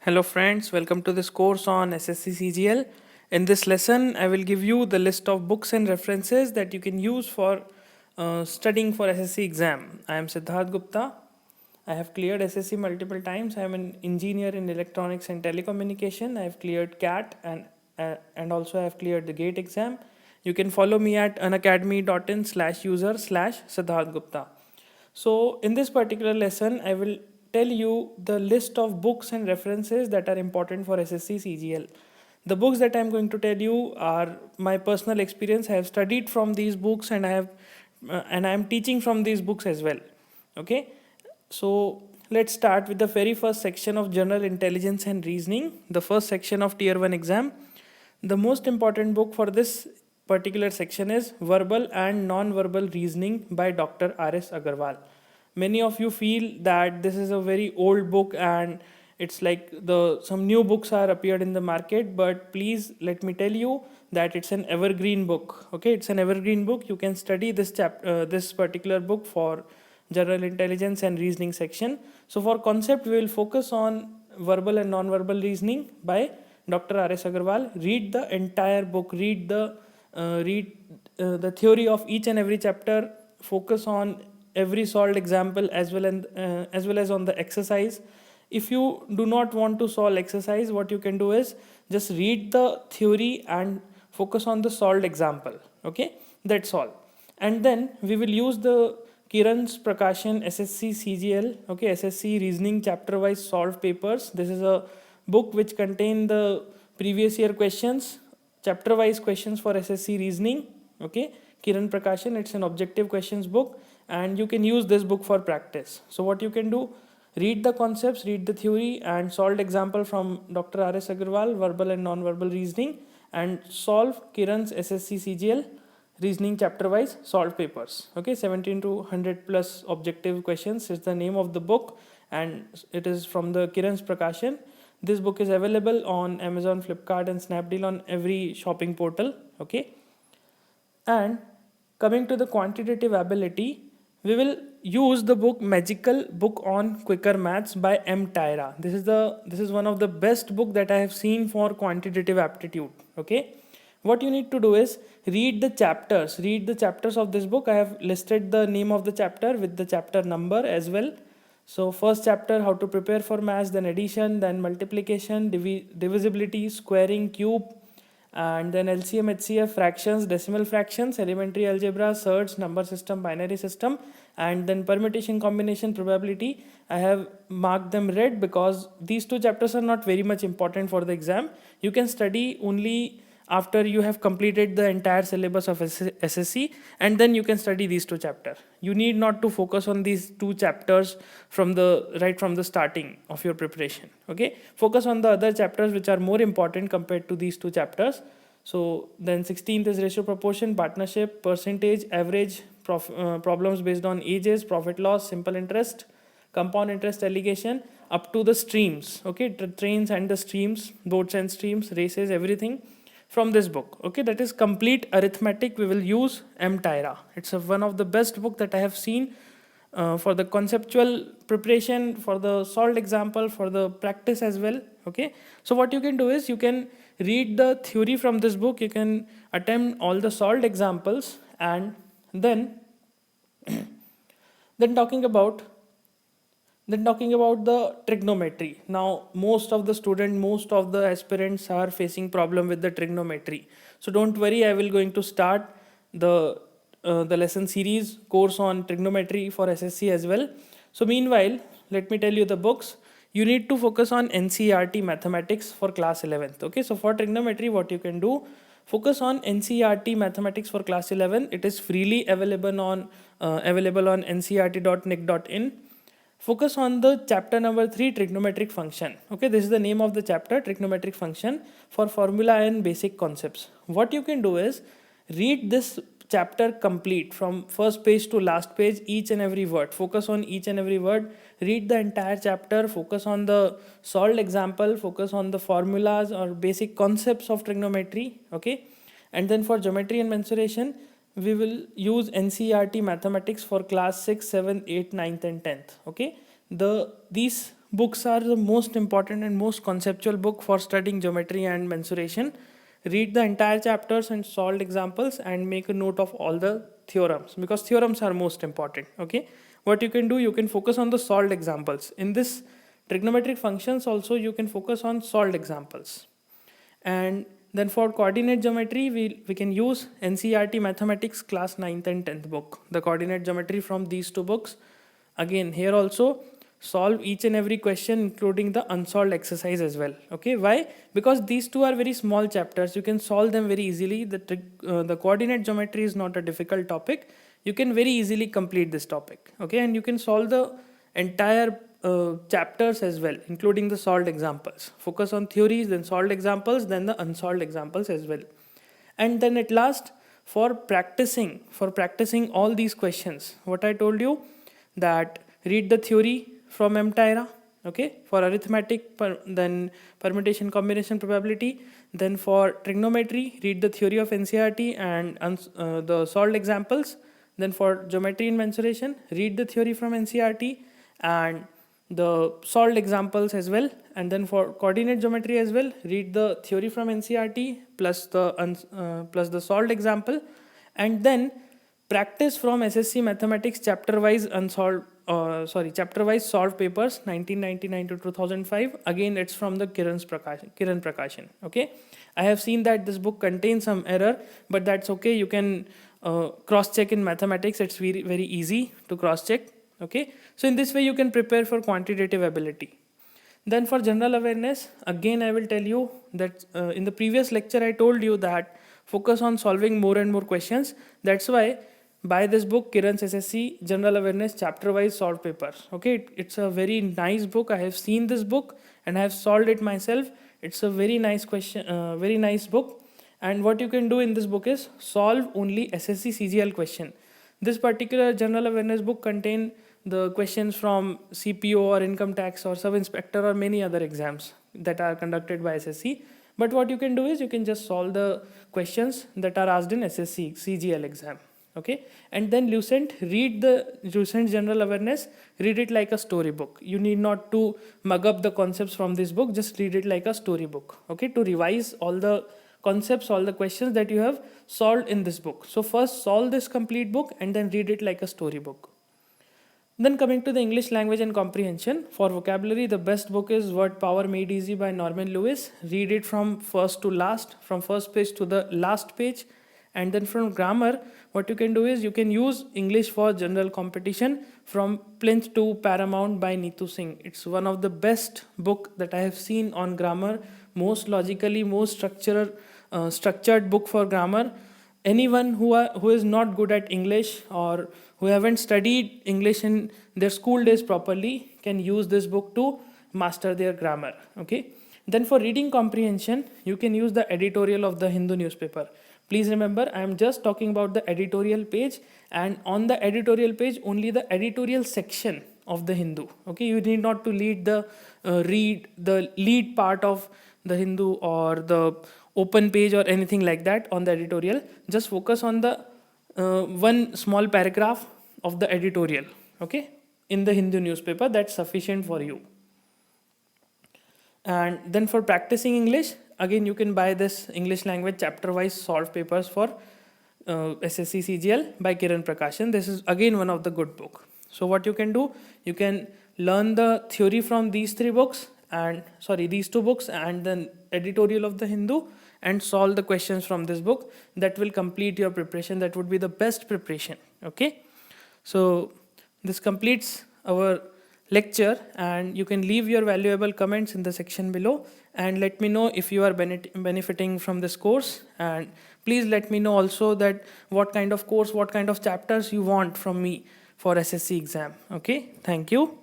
Hello friends, welcome to this course on SSC CGL. In this lesson, I will give you the list of books and references that you can use for studying for SSC exam. I am Siddharth Gupta. I have cleared SSC multiple times. I am an engineer in electronics and telecommunication. I have cleared CAT and also I have cleared the GATE exam. You can follow me at unacademy.in/user/Siddharth Gupta. So in this particular lesson, I will tell you the list of books and references that are important for SSC CGL. The books that I am going to tell you are my personal experience. I have studied from these books and I am teaching from these books as well. Okay, so let's start with the very first section of general intelligence and reasoning, the first section of tier 1 exam. The most important book for this particular section is Verbal and Non-Verbal Reasoning by Dr. R.S. Agarwal. Many of you feel that this is a very old book and it's like some new books are appeared in the market, but please let me tell you that it's an evergreen book. Okay, it's an evergreen book. You can study this particular book for general intelligence and reasoning section. So for concept, we will focus on verbal and non-verbal reasoning by Dr. R.S. Agarwal. Read the entire book. Read the theory of each and every chapter. Focus on every solved example as well as on the exercise. If you do not want to solve exercise, what you can do is just read the theory and focus on the solved example. Okay, that's all. And then we will use the Kiran's Prakashan SSC CGL, okay, SSC reasoning chapter wise solved papers. This is a book which contain the previous year questions, chapter wise questions for SSC reasoning. Okay, Kiran Prakashan, it's an objective questions book and you can use this book for practice. So what you can do, read the concepts, read the theory and solved example from Dr. R.S. Agarwal, verbal and non-verbal reasoning, and solve Kiran's SSC CGL reasoning chapter wise solved papers. Okay, 17 to 100 plus objective questions is the name of the book and it is from the Kiran's Prakashan. This book is available on Amazon, Flipkart and Snapdeal on every shopping portal. Okay, and coming to the quantitative ability, we will use the book Magical Book on Quicker Maths by M. Tyra. This is one of the best book that I have seen for quantitative aptitude. Okay, what you need to do is read the chapters of this book. I have listed the name of the chapter with the chapter number as well. So first chapter, how to prepare for maths, then addition, then multiplication, divisibility, squaring, cube, and then LCM, HCF, fractions, decimal fractions, elementary algebra, surds, number system, binary system, and then permutation, combination, probability. I have marked them red because these two chapters are not very much important for the exam. You can study only after you have completed the entire syllabus of SSC, and then you can study these two chapters. You need not to focus on these two chapters from the starting of your preparation. Okay, focus on the other chapters which are more important compared to these two chapters. So then 16th is ratio, proportion, partnership, percentage, average, problems based on ages, profit loss, simple interest, compound interest, allegation, up to the streams. Okay, trains and the streams, boats and streams, races, everything from this book. Okay, that is complete arithmetic. We will use M. Tyra. It's one of the best book that I have seen for the conceptual preparation, for the solved example, for the practice as well. Okay, so what you can do is you can read the theory from this book, you can attempt all the solved examples, and then talking about the trigonometry. Now most of the aspirants are facing problem with the trigonometry. So don't worry, I will going to start the lesson series course on trigonometry for SSC as well. So meanwhile, let me tell you the books. You need to focus on NCERT mathematics for class 11th. Okay, so for trigonometry, what you can do, focus on NCERT mathematics for class 11. It is freely available on ncert.nic.in. Focus on the chapter number 3, trigonometric function. Okay, this is the name of the chapter, trigonometric function, for formula and basic concepts. What you can do is read this chapter complete from first page to last page, each and every word. Focus on each and every word. Read the entire chapter. Focus on the solved example. Focus on the formulas or basic concepts of trigonometry. Okay, and then for geometry and mensuration, we will use NCERT mathematics for class 6, 7, 8, 9th and 10th. Okay, these books are the most important and most conceptual book for studying geometry and mensuration. Read the entire chapters and solved examples and make a note of all the theorems, because theorems are most important. Okay, what you can do, you can focus on the solved examples. In this trigonometric functions also you can focus on solved examples. And then for coordinate geometry, we can use NCERT Mathematics class 9th and 10th book, the coordinate geometry from these two books. Again, here also solve each and every question including the unsolved exercise as well. Okay, why? Because these two are very small chapters, you can solve them very easily. The coordinate geometry is not a difficult topic, you can very easily complete this topic. Okay, and you can solve the entire chapters as well, including the solved examples. Focus on theories, then solved examples, then the unsolved examples as well. And then at last, for practicing all these questions, what I told you, that read the theory from Tyra. Okay, for arithmetic, then permutation combination probability. Then for trigonometry, read the theory of NCERT and the solved examples. Then for geometry and mensuration, read the theory from NCERT and the solved examples as well. And then for coordinate geometry as well, read the theory from NCERT plus the solved example. And then practice from SSC Mathematics chapter wise solved papers 1999 to 2005. Again, it's from the Kiran Prakashan. Okay, I have seen that this book contains some error, but that's okay. You can cross check in mathematics. It's very, very easy to cross check. Okay, so in this way you can prepare for quantitative ability. Then for general awareness, again I will tell you that in the previous lecture I told you that focus on solving more and more questions. That's why buy this book, Kiran's SSC General Awareness chapter wise solved papers. Okay, it's a very nice book. I have seen this book and I have solved it myself. It's a very nice very nice book. And what you can do in this book is solve only SSC CGL question. This particular general awareness book contain the questions from CPO or income tax or sub-inspector or many other exams that are conducted by SSC. But what you can do is you can just solve the questions that are asked in SSC CGL exam. Okay, and then read the Lucent general awareness, read it like a storybook. You need not to mug up the concepts from this book, just read it like a storybook. Okay, to revise all the concepts, all the questions that you have solved in this book. So first solve this complete book and then read it like a storybook. Then coming to the English language and comprehension, for vocabulary, the best book is Word Power Made Easy by Norman Lewis. Read it from first to last, from first page to the last page. And then from grammar, what you can do is you can use English for General Competition from Plinth to Paramount by Neetu Singh. It's one of the best book that I have seen on grammar, most logically, most structured book for grammar. Anyone who is not good at English or who haven't studied English in their school days properly can use this book to master their grammar. Okay. Then for reading comprehension, you can use the editorial of the Hindu newspaper. Please remember, I am just talking about the editorial page, and on the editorial page, only the editorial section of the Hindu. Okay, you need not to read the lead part of the Hindu or the open page or anything like that on the editorial. Just focus on the one small paragraph of the editorial. Okay, in the Hindu newspaper, that's sufficient for you. And then for practicing English, again you can buy this English language chapter wise solved papers for SSC CGL by Kiran Prakashan. This is again one of the good book. So what you can do, you can learn the theory from these two books and then editorial of the Hindu, and solve the questions from this book. That will complete your preparation. That would be the best preparation. Okay, so this completes our lecture, and you can leave your valuable comments in the section below and let me know if you are benefiting from this course. And please let me know also that what kind of course, what kind of chapters you want from me for SSC exam. Okay, thank you.